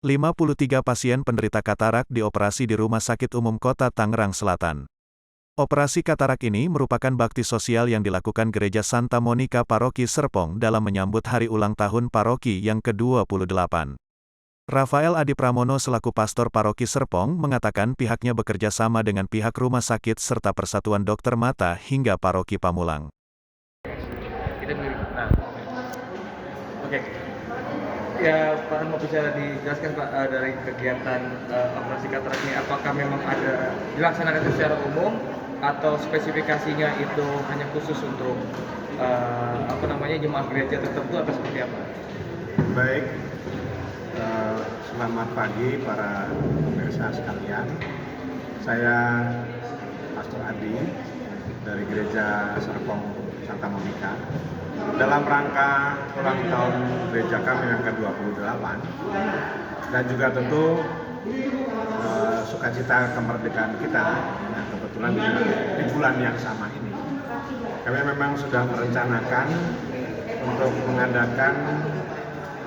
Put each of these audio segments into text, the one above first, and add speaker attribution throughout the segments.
Speaker 1: 53 pasien penderita katarak dioperasi di Rumah Sakit Umum Kota Tangerang Selatan. Operasi katarak ini merupakan bakti sosial yang dilakukan Gereja Santa Monica Paroki Serpong dalam menyambut hari ulang tahun paroki yang ke-28. Rafael Adi Pramono selaku pastor paroki Serpong mengatakan pihaknya bekerja sama dengan pihak rumah sakit serta Persatuan Dokter Mata hingga paroki Pamulang.
Speaker 2: Oke. Ya, Pak, mau bisa dijelaskan Pak dari kegiatan operasi katarak ini, apakah memang ada dilaksanakan secara umum atau spesifikasinya itu hanya khusus untuk jemaah gereja tertentu atau seperti apa?
Speaker 3: Baik, selamat pagi para pemirsa sekalian. Saya Pastor Adi dari Gereja Serpong Santa Monica. Dalam rangka ulang tahun gereja kami yang ke-28 dan juga tentu sukacita kemerdekaan kita yang kebetulan di bulan yang sama ini, kami memang sudah merencanakan untuk mengadakan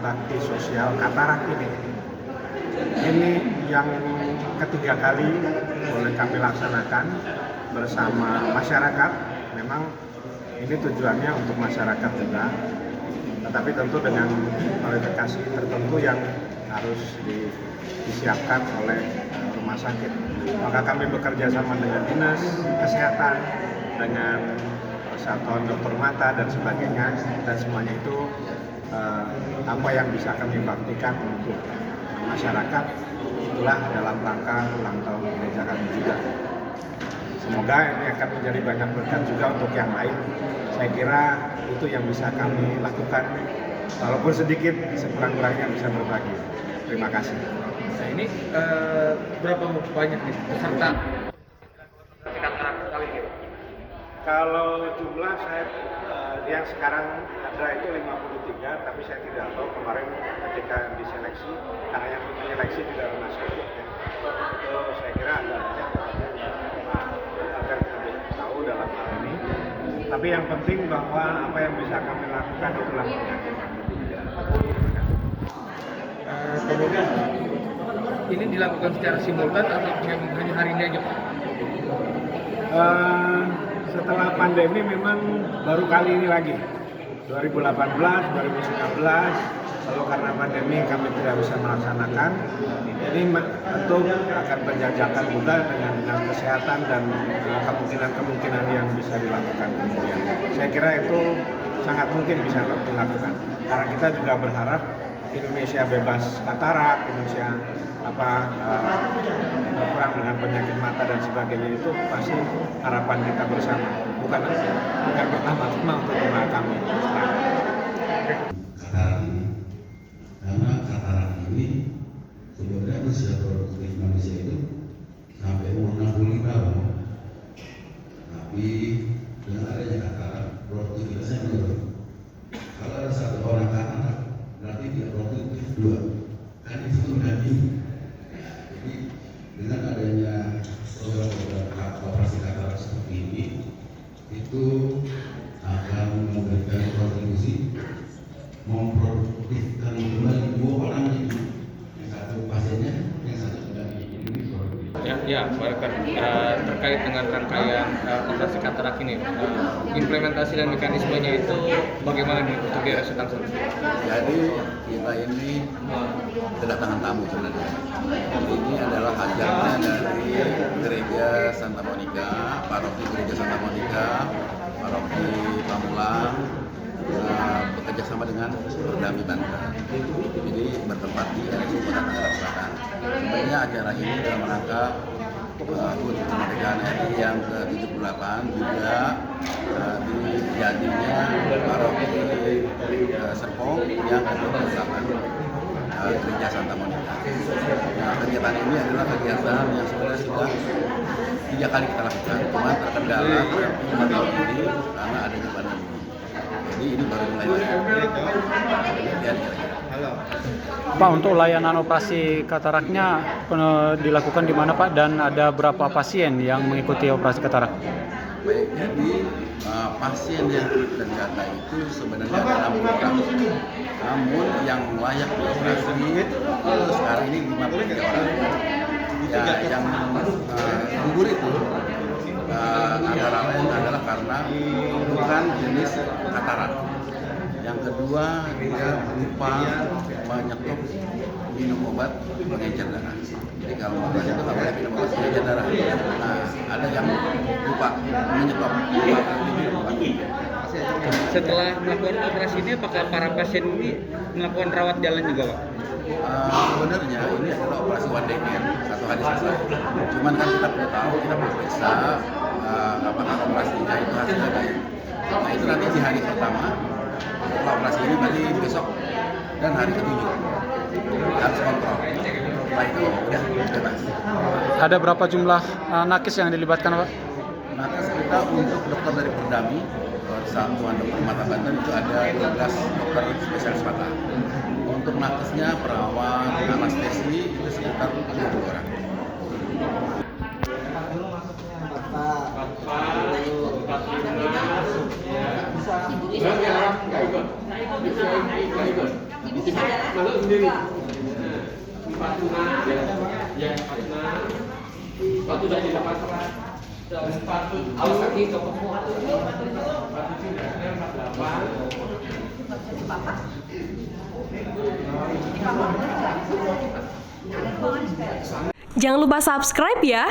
Speaker 3: bakti sosial katarak ini. Ini yang ketiga kali boleh kami laksanakan bersama masyarakat. Memang ini tujuannya untuk masyarakat juga, tetapi tentu dengan kualifikasi tertentu yang harus disiapkan oleh rumah sakit. Maka kami bekerja sama dengan Dinas Kesehatan, dengan Persatuan Dokter Mata dan sebagainya, dan semuanya itu apa yang bisa kami baktikan untuk masyarakat, itulah dalam rangka ulang tahun gereja kami juga. Semoga ini akan menjadi banyak berkat juga untuk yang lain. Saya kira itu yang bisa kami lakukan, walaupun sedikit, sekurang-kurangnya bisa berbagi. Terima kasih.
Speaker 2: Nah, ini berapa banyak nih peserta katarak kali ini?
Speaker 3: Kalau jumlah saya yang sekarang ada itu 53, tapi saya tidak tahu kemarin ketika diseleksi, karena yang menyeleksi tidak rumah sakit ya. Itu saya kira ada banyak agar kami tahu dalam hal ini. Tapi yang penting bahwa apa yang bisa kami lakukan itulah penyakit.
Speaker 2: Kemudian ini dilakukan secara simultan atau memang hanya hari ini aja Pak?
Speaker 3: Setelah pandemi memang baru kali ini lagi, 2018, 2019, lalu karena pandemi kami tidak bisa melaksanakan. Ini tentu akan penjajakan juga dengan Dinas Kesehatan dan kemungkinan-kemungkinan yang bisa dilakukan kemudian. Saya kira itu sangat mungkin bisa dilakukan, karena kita juga berharap Indonesia bebas katarak, Indonesia berperang dengan penyakit mata dan sebagainya, itu pasti harapan kita bersama, bukan pertama-tama untuk jemaah kami.
Speaker 4: Katarak ini, karena katarak ini sebenarnya usia produktif manusia itu sampai umur 65 tahun, tapi dengan adanya katarak produktivitasnya menurun. Kalau ada satu orang katarak berarti tidak produktif dua, kan itu tsunami. Jadi dengan adanya program operasi katarak seperti ini, itu akan memberikan kontribusi memproduktifkan kembali dua orang ini, yang satu pasiennya, yang satu tidak ini produktif.
Speaker 2: Ya, terkait dengan rangkaian operasi katarak ini, implementasi dan mekanismenya itu bagaimana untuk di RS Tangsel?
Speaker 5: Jadi kita ini kedatangan tamu sebenarnya. Ini adalah hasilnya dari Gereja Santa Monica, Paroki Gereja Santa Monica, Paroki Pamulang, bekerja sama dengan Perdami Banten. Jadi bertempat di RSUD Kota Tangerang Selatan. Sebenarnya acara ini dalam rangka HUT kemerdekaan RI yang ke-78 juga jadinya Paroki Serpong yang ke-28 Gereja Santa Monica. Nah, kegiatan ini adalah kegiatan yang sebenarnya sudah 3 kali kita lakukan, cuma terkendala pada tahun ini karena adanya pandemi. Jadi ini baru mulai lagi.
Speaker 6: Pak, untuk layanan operasi kataraknya dilakukan di mana Pak, dan ada berapa pasien yang mengikuti operasi katarak?
Speaker 5: Baik, jadi pasien yang terdata itu sebenarnya ada 60 orang. Namun yang layak dioperasi sekarang ini 53 orang. Ya, yang gugur itu antara lain adalah karena bukan jenis katarak. Yang kedua, dia lupa menyetop minum obat pengencer darah. Jadi kalau obat itu nggak boleh minum obat pengencer darah. Nah, ada yang lupa menyetop minum obat.
Speaker 2: Setelah melakukan operasi ini, apakah para pasien ini melakukan rawat jalan juga, Pak?
Speaker 5: Sebenarnya ini adalah operasi one day care, 1 hari selesai. Cuman kan kita perlu tahu, kita perlu periksa apakah operasinya itu hasilnya baik. Nah itu nanti di hari pertama, setelah operasi ini berarti besok dan hari ke-7 harus kontrol. Setelah itu udah bebas.
Speaker 6: Ada berapa jumlah nakes yang dilibatkan, Pak?
Speaker 5: Nakes kita untuk dokter dari Perdami, Persatuan Dokter Mata Banten itu ada 12 dokter spesialis mata. Untuk nakesnya, perawat, anestesi itu sekitar 20 orang.
Speaker 7: Jangan lupa subscribe ya.